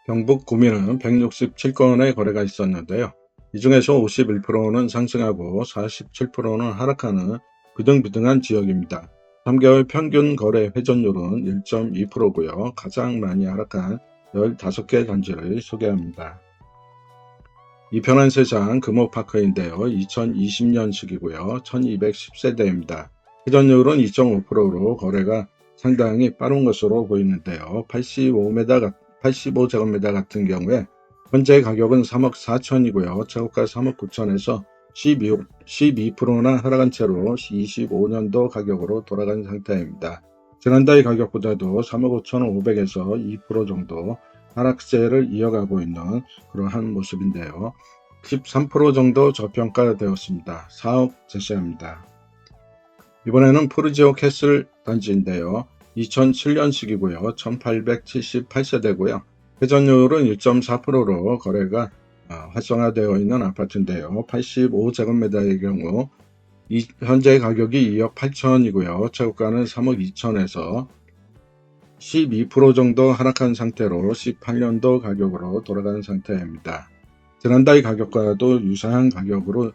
경북 구미는 167건의 거래가 있었는데요. 이 중에서 51%는 상승하고 47%는 하락하는 비등비등한 지역입니다. 3개월 평균 거래 회전율은 1.2%고요. 가장 많이 하락한 15개 단지를 소개합니다. 이편한 세상 금호파크인데요. 2020년식이고요. 1210세대입니다. 회전율은 2.5%로 거래가 상당히 빠른 것으로 보이는데요. 85제곱미터 같은 경우에 현재 가격은 3억 4천이고요. 최고가 3억 9천에서 12%나 하락한 채로 25년도 가격으로 돌아간 상태입니다. 지난달 가격보다도 3억 5천 5백에서 2% 정도 하락세를 이어가고 있는 그러한 모습인데요. 13% 정도 저평가되었습니다. 4억 제시합니다. 이번에는 푸르지오 캐슬 단지인데요. 2007년식이고요. 1878세대고요. 회전율은 1.4%로 거래가 활성화되어 있는 아파트인데요. 85제곱미터의 경우 현재 가격이 2억 8천이고요. 최고가는 3억 2천에서 12% 정도 하락한 상태로 18년도 가격으로 돌아간 상태입니다. 지난달 가격과도 유사한 가격으로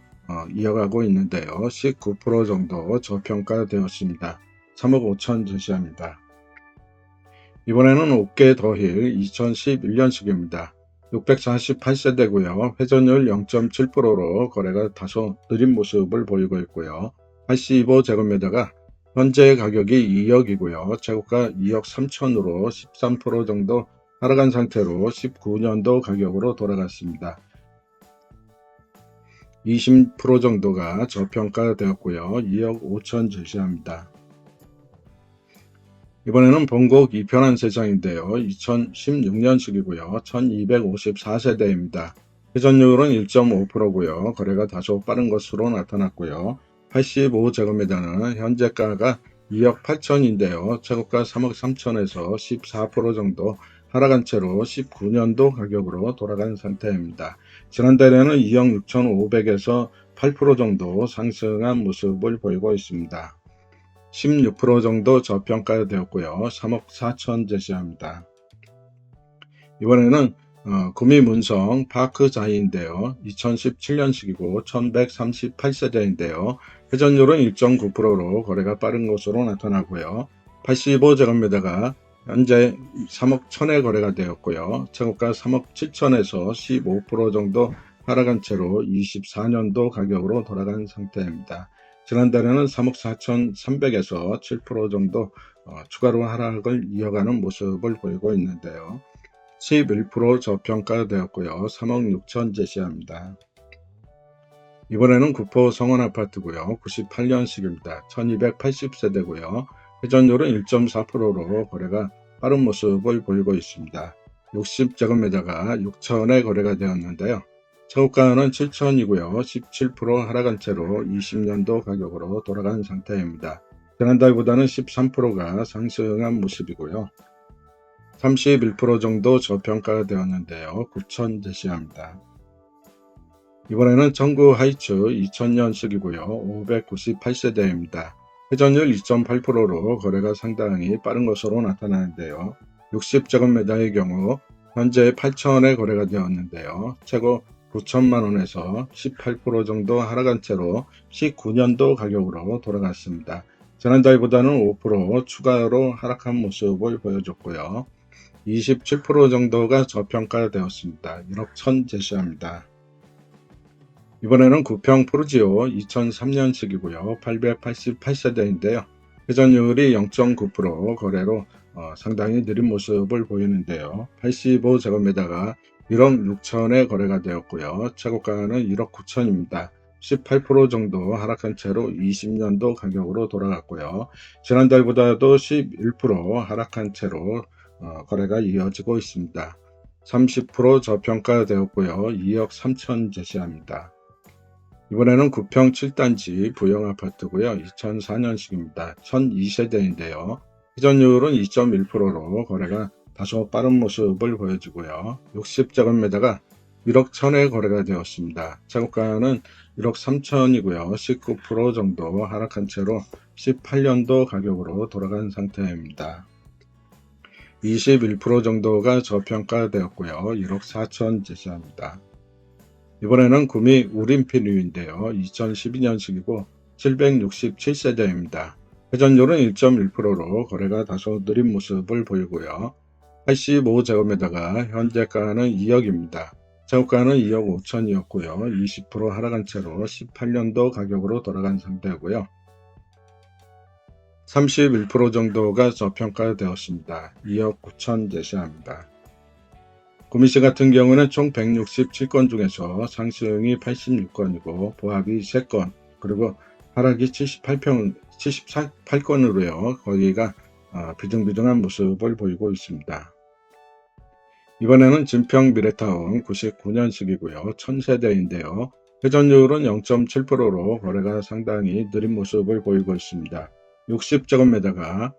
이어가고 있는데요. 19% 정도 저평가되었습니다. 3억 5천 제시합니다. 이번에는 옥계 더힐 2011년식입니다. 648세대고요. 회전율 0.7%로 거래가 다소 느린 모습을 보이고 있고요. 85제곱미터가 현재 가격이 2억이고요. 최고가 2억 3천으로 13% 정도 하락한 상태로 19년도 가격으로 돌아갔습니다. 20% 정도가 저평가되었고요. 2억 5천 제시합니다. 이번에는 본곡 이편한 세상인데요. 2016년식이고요. 1254세대입니다. 회전율은 1.5%고요. 거래가 다소 빠른 것으로 나타났고요. 85제곱미터는 현재가가 2억 8천인데요. 최고가 3억 3천에서 14% 정도 하락한 채로 19년도 가격으로 돌아간 상태입니다. 지난달에는 2억 6천5백에서 8% 정도 상승한 모습을 보이고 있습니다. 16% 정도 저평가되었고요. 3억 4천 제시합니다. 이번에는 구미 문성 파크자이인데요. 2017년식이고 1138세대인데요. 회전율은 1.9%로 거래가 빠른 것으로 나타나고요. 85제곱미터가 현재 3억 1천에 거래가 되었고요. 최고가 3억 7천에서 15% 정도 하락한 채로 24년도 가격으로 돌아간 상태입니다. 지난달에는 3억 4천 3백에서 7% 정도 추가로 하락을 이어가는 모습을 보이고 있는데요. 11% 저평가되었고요. 3억 6천 제시합니다. 이번에는 구포 성원아파트고요. 98년식입니다. 1280세대고요. 회전율은 1.4%로 거래가 빠른 모습을 보이고 있습니다. 60제곱미터가 6천에 거래가 되었는데요. 최고가는 7천이고요. 17% 하락한 채로 20년도 가격으로 돌아간 상태입니다. 지난달보다는 13%가 상승한 모습이고요. 31% 정도 저평가되었는데요. 9천 제시합니다. 이번에는 청구 하이츠 2000년식이고요. 598세대입니다. 회전율 2.8%로 거래가 상당히 빠른 것으로 나타나는데요. 60제곱미터의 경우 현재 8천에 거래가 되었는데요. 최고 9천만원에서 18% 정도 하락한 채로 19년도 가격으로 돌아갔습니다. 지난달보다는 5% 추가로 하락한 모습을 보여줬고요. 27% 정도가 저평가되었습니다. 1억 1천 제시합니다. 이번에는 구평 푸르지오 2003년식이고요. 888세대인데요. 회전율이 0.9% 거래로 상당히 느린 모습을 보이는데요. 85제곱미터가 1억 6천에 거래가 되었고요. 최고가는 1억 9천입니다. 18% 정도 하락한 채로 20년도 가격으로 돌아갔고요. 지난달보다도 11% 하락한 채로 거래가 이어지고 있습니다. 30% 저평가되었고요. 2억 3천 제시합니다. 이번에는 구평 7단지 부영아파트고요. 2004년식입니다. 1002세대인데요. 회전율은 2.1%로 거래가 다소 빠른 모습을 보여주고요. 60제곱미터가 1억 1천에 거래가 되었습니다. 최고가는 1억 3천이고요. 19% 정도 하락한 채로 18년도 가격으로 돌아간 상태입니다. 21% 정도가 저평가되었고요. 1억 4천 제시합니다. 이번에는 구미 우림피뉴인데요. 2012년식이고 767세대입니다. 회전율은 1.1%로 거래가 다소 느린 모습을 보이고요. 85제곱미터가 현재가는 2억입니다. 차고가는 2억 5천이었고요. 20% 하락한 채로 18년도 가격으로 돌아간 상태고요. 31% 정도가 저평가되었습니다. 2억 9천 제시합니다. 구미시 같은 경우는 총 167건 중에서 상승이 86건이고 보합이 3건, 그리고 하락이 78건으로요. 거기가 비등비등한 모습을 보이고 있습니다. 이번에는 진평 미래타운 99년식이고요. 1000세대인데요. 회전율은 0.7%로 거래가 상당히 느린 모습을 보이고 있습니다. 60제곱미터가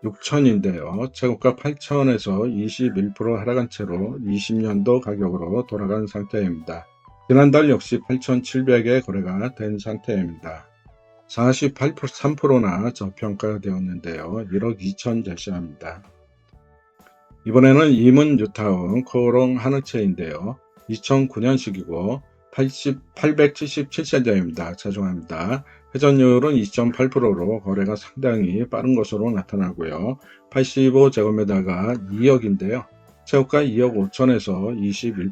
6천인데요. 최고가 8천에서 21% 하락한 채로 20년도 가격으로 돌아간 상태입니다. 지난달 역시 8,700에 거래가 된 상태입니다. 43%나 저평가되었는데요. 1억 2천 제시합니다. 이번에는 이문 뉴타운 코오롱 한우채인데요. 2009년식이고 877세대입니다. 죄송합니다. 회전율은 2.8%로 거래가 상당히 빠른 것으로 나타나고요. 85제곱미터가 2억인데요. 최고가 2억 5천에서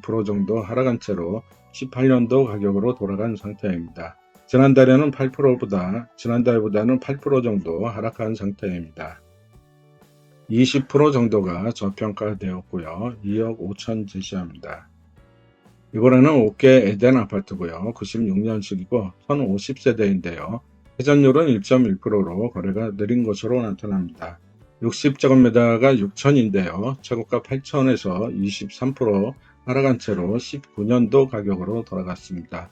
21% 정도 하락한 채로 18년도 가격으로 돌아간 상태입니다. 지난달보다는 8% 정도 하락한 상태입니다. 20% 정도가 저평가되었고요. 2억 5천 제시합니다. 이번에는 옥계 에덴 아파트고요. 96년식이고 1050세대인데요. 회전율은 1.1%로 거래가 느린 것으로 나타납니다. 60제곱미터가 6천인데요. 최고가 8천에서 23% 하락한 채로 19년도 가격으로 돌아갔습니다.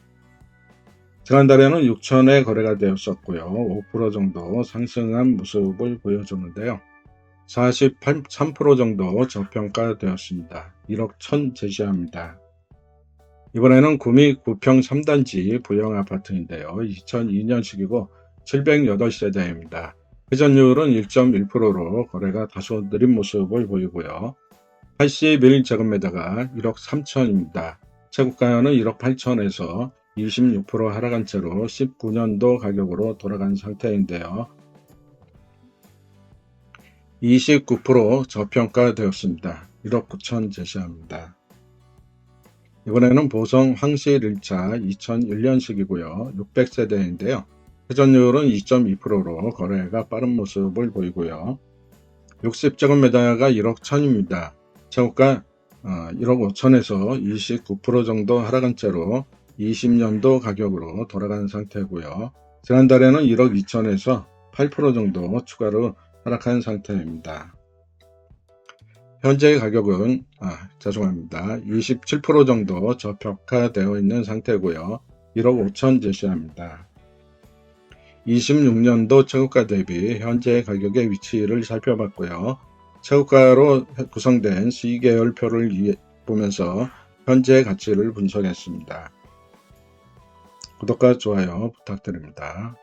지난달에는 6천에 거래가 되었었고요. 5% 정도 상승한 모습을 보여주는데요. 43% 정도 저평가되었습니다. 1억 1천 제시합니다. 이번에는 구미 9평 3단지 부영 아파트인데요. 2002년식이고 708세대입니다. 회전율은 1.1%로 거래가 다소 느린 모습을 보이고요. 81제곱미터가 1억 3천입니다. 최고가는 1억 8천에서 26% 하락한 채로 19년도 가격으로 돌아간 상태인데요. 29% 저평가되었습니다. 1억 9천 제시합니다. 이번에는 보성 황실 1차 2001년식이고요. 600세대인데요. 회전율은 2.2%로 거래가 빠른 모습을 보이고요. 60제곱미터가 1억 1천입니다. 최고가 1억 5천에서 29% 정도 하락한 채로 20년도 가격으로 돌아간 상태고요. 지난달에는 1억 2천에서 8% 정도 추가로 하락한 상태입니다. 현재 가격은 27% 정도 저평가되어 있는 상태고요. 1억 5천 제시합니다. 26년도 최고가 대비 현재 가격의 위치를 살펴봤고요. 최고가로 구성된 시계열표를 보면서 현재 가치를 분석했습니다. 구독과 좋아요 부탁드립니다.